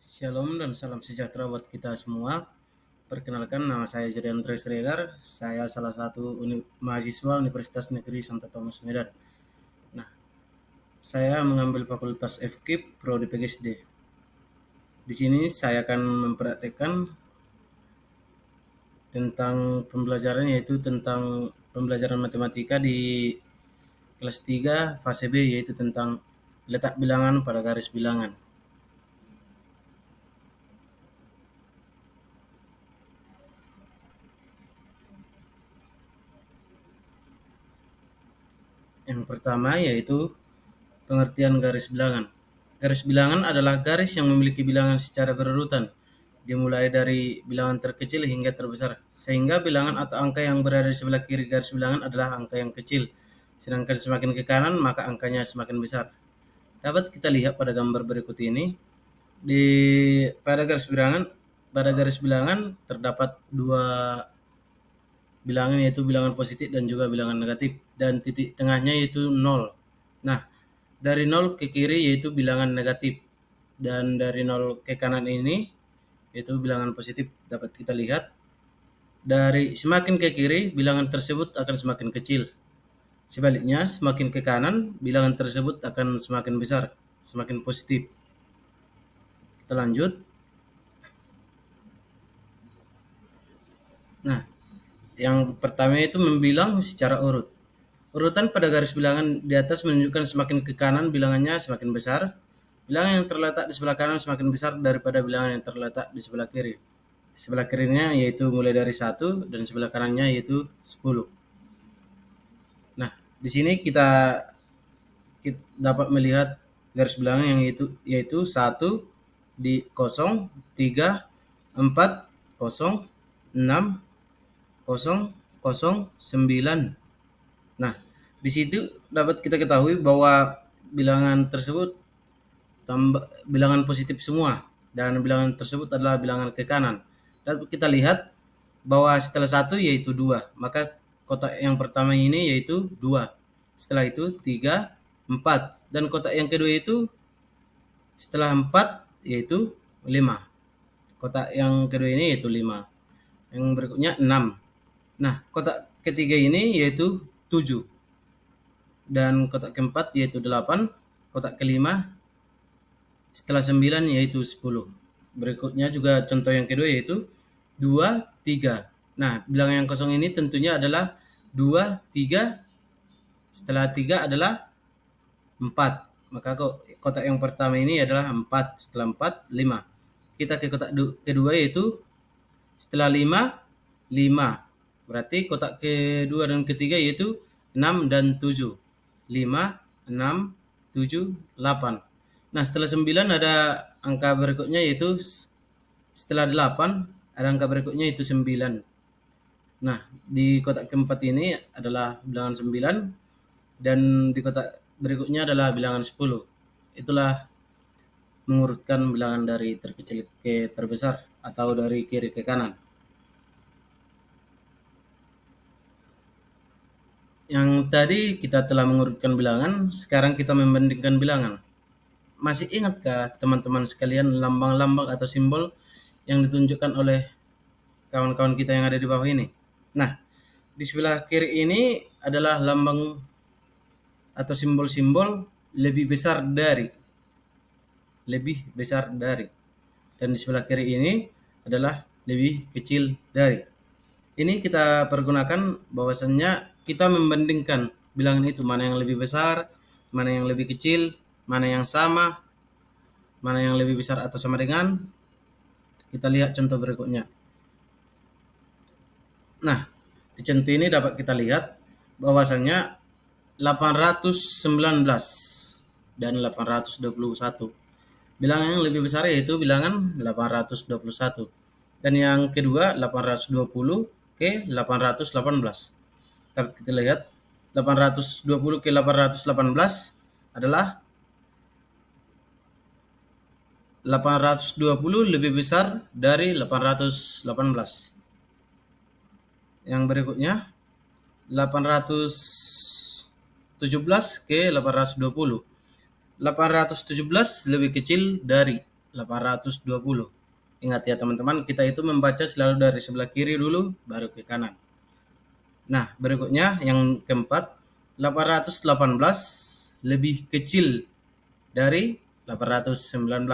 Shalom dan salam sejahtera buat kita semua. Perkenalkan, nama saya Julian Regar. Saya salah satu mahasiswa Universitas Negeri Santo Thomas Medan. Nah, saya mengambil Fakultas FKIP Prodi PGSD. Di sini saya akan mempraktekkan tentang pembelajaran, yaitu tentang pembelajaran matematika di kelas 3 fase B, yaitu tentang letak bilangan pada garis bilangan. Yang pertama yaitu pengertian garis bilangan. Garis bilangan adalah garis yang memiliki bilangan secara berurutan, dimulai dari bilangan terkecil hingga terbesar, sehingga bilangan atau angka yang berada di sebelah kiri garis bilangan adalah angka yang kecil, sedangkan semakin ke kanan maka angkanya semakin besar. Dapat kita lihat pada gambar berikut ini. Pada garis bilangan terdapat dua bilangan, yaitu bilangan positif dan juga bilangan negatif, dan titik tengahnya yaitu 0. Nah, dari 0 ke kiri yaitu bilangan negatif, dan dari 0 ke kanan ini yaitu bilangan positif. Dapat kita lihat dari semakin ke kiri bilangan tersebut akan semakin kecil. Sebaliknya, semakin ke kanan bilangan tersebut akan semakin besar, semakin positif. Kita lanjut. Nah, yang pertama itu membilang secara urut. Urutan pada garis bilangan di atas menunjukkan semakin ke kanan bilangannya semakin besar. Bilangan yang terletak di sebelah kanan semakin besar daripada bilangan yang terletak di sebelah kiri. Sebelah kirinya yaitu mulai dari 1 dan sebelah kanannya yaitu 10. Nah, di sini kita dapat melihat garis bilangan yang yaitu 1 di 0, 3, 4, 0, 6, 0, 0, 9. Nah, di situ dapat kita ketahui bahwa bilangan tersebut bilangan positif semua, dan bilangan tersebut adalah bilangan ke kanan. Dan kita lihat bahwa setelah 1 yaitu 2, maka kotak yang pertama ini yaitu 2. Setelah itu 3, 4, dan kotak yang kedua itu setelah 4 yaitu 5. Kotak yang kedua ini yaitu 5. Yang berikutnya 6. Nah, kotak ketiga ini yaitu 7. Dan kotak keempat yaitu 8. Kotak kelima setelah 9 yaitu 10. Berikutnya juga contoh yang kedua yaitu 2, 3. Nah, bilangan yang kosong ini tentunya adalah 2, 3. Setelah 3 adalah 4. Maka kotak yang pertama ini adalah 4. Setelah 4, 5. Kita ke kotak kedua yaitu setelah 5, 5. Berarti kotak kedua dan ketiga yaitu 6 dan 7. 5, 6, 7, 8. Nah, setelah 9 ada angka berikutnya yaitu setelah 8 ada angka berikutnya yaitu 9. Nah, di kotak keempat ini adalah bilangan 9 dan di kotak berikutnya adalah bilangan 10. Itulah mengurutkan bilangan dari terkecil ke terbesar atau dari kiri ke kanan. Yang tadi kita telah mengurutkan bilangan, sekarang kita membandingkan bilangan. Masih ingatkah teman-teman sekalian lambang-lambang atau simbol yang ditunjukkan oleh kawan-kawan kita yang ada di bawah ini? Nah, di sebelah kiri ini adalah lambang atau simbol-simbol lebih besar dari. Dan di sebelah kiri ini adalah lebih kecil dari. Ini kita pergunakan bahwasannya kita membandingkan bilangan itu, mana yang lebih besar, mana yang lebih kecil, mana yang sama, mana yang lebih besar atau sama dengan. Kita lihat contoh berikutnya. Nah, di contoh ini dapat kita lihat bahwasannya 819 dan 821. Bilangan yang lebih besar yaitu bilangan 821. Dan yang kedua 820 ke 818. Dapat kita lihat 820 ke 818 adalah 820 lebih besar dari 818. Yang berikutnya 817 ke 820. 817 lebih kecil dari 820. Ingat ya teman-teman, kita itu membaca selalu dari sebelah kiri dulu, baru ke kanan. Nah, berikutnya yang keempat, 818 lebih kecil dari 819.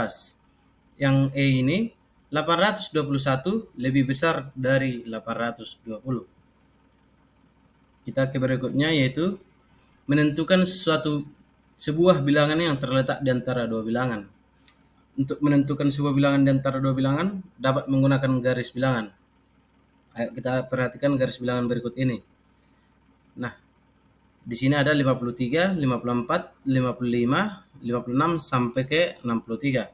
Yang E ini, 821 lebih besar dari 820. Kita ke berikutnya, yaitu menentukan sebuah bilangan yang terletak di antara dua bilangan. Untuk menentukan sebuah bilangan di antara dua bilangan dapat menggunakan garis bilangan. Ayo kita perhatikan garis bilangan berikut ini. Nah, di sini ada 53, 54, 55, 56 sampai ke 63.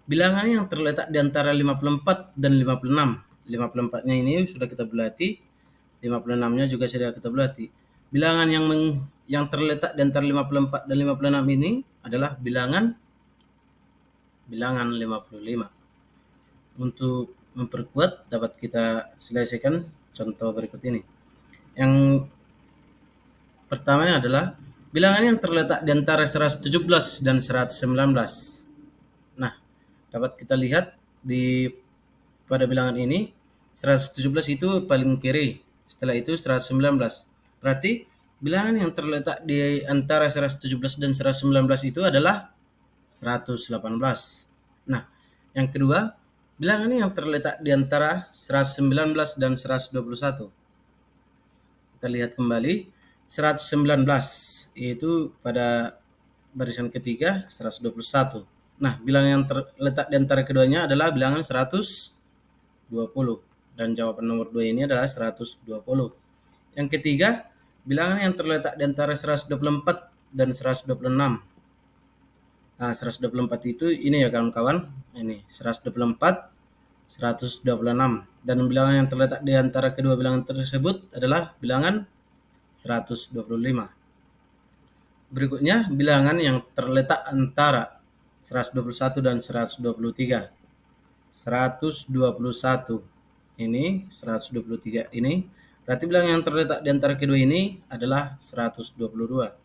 Bilangan yang terletak di antara 54 dan 56. 54-nya ini sudah kita bulati, 56-nya juga sudah kita bulati. Bilangan yang terletak di antara 54 dan 56 ini adalah bilangan 55. Untuk memperkuat dapat kita selesaikan contoh berikut ini. Yang pertama adalah bilangan yang terletak di antara 117 dan 119. Nah, dapat kita lihat pada bilangan ini 117 itu paling kiri, setelah itu 119. Berarti bilangan yang terletak di antara 117 dan 119 itu adalah 118. Nah, yang kedua, bilangan yang terletak di antara 119 dan 121. Kita lihat kembali, 119 yaitu pada barisan ketiga 121. Nah, bilangan yang terletak di antara keduanya adalah bilangan 120. Dan jawaban nomor 2 ini adalah 120. Yang ketiga, bilangan yang terletak di antara 124 dan 126. Nah, 124 itu ini ya kawan-kawan. Ini 124, 126. Dan bilangan yang terletak di antara kedua bilangan tersebut adalah bilangan 125. Berikutnya, bilangan yang terletak antara 121 dan 123. 121 ini, 123 ini. Berarti bilangan yang terletak di antara kedua ini adalah 122.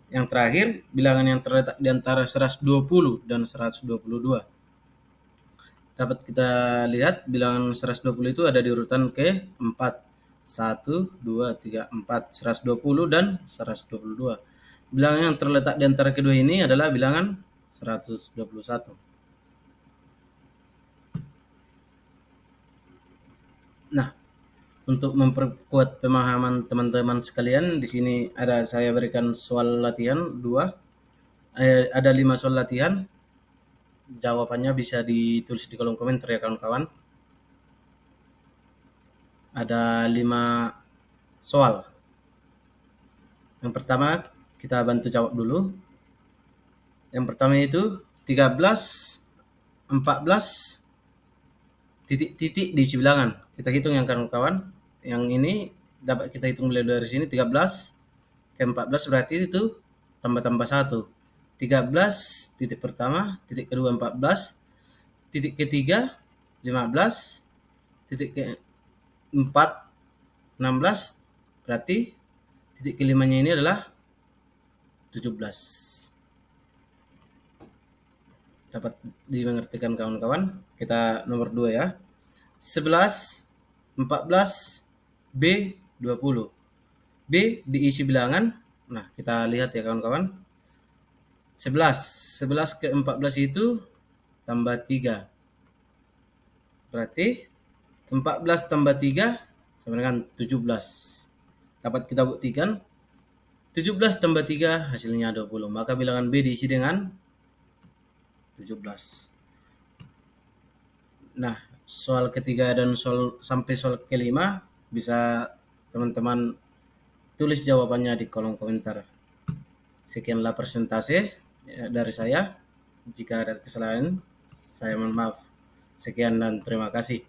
Yang terakhir, bilangan yang terletak di antara 120 dan 122. Dapat kita lihat bilangan 120 itu ada di urutan ke-4. 1, 2, 3, 4, 120 dan 122. Bilangan yang terletak di antara kedua ini adalah bilangan 121. Nah, untuk memperkuat pemahaman teman-teman sekalian, di sini saya berikan soal latihan 2. Ada 5 soal latihan. Jawabannya bisa ditulis di kolom komentar ya kawan-kawan. Ada 5 soal. Yang pertama kita bantu jawab dulu. Yang pertama itu 13, 14, titik-titik diisi bilangan. Kita hitung yang kawan-kawan. Yang ini dapat kita hitung mulai dari sini 13 ke 14 berarti itu tambah-tambah 1. 13 titik pertama, titik kedua 14, titik ketiga 15, titik keempat 16, berarti titik kelimanya ini adalah 17. Dapat dimengertikan kawan-kawan. Kita nomor 2 ya. 11, 14, B 20. B diisi bilangan. Nah, kita lihat ya kawan-kawan. 11 ke 14 itu tambah 3. Berarti 14 tambah 3 sama dengan 17. Dapat kita buktikan 17 tambah 3 hasilnya 20. Maka bilangan B diisi dengan 17. Nah, soal ketiga dan sampai soal kelima bisa teman-teman tulis jawabannya di kolom komentar. Sekianlah presentasi dari saya. Jika ada kesalahan, saya mohon maaf. Sekian dan terima kasih.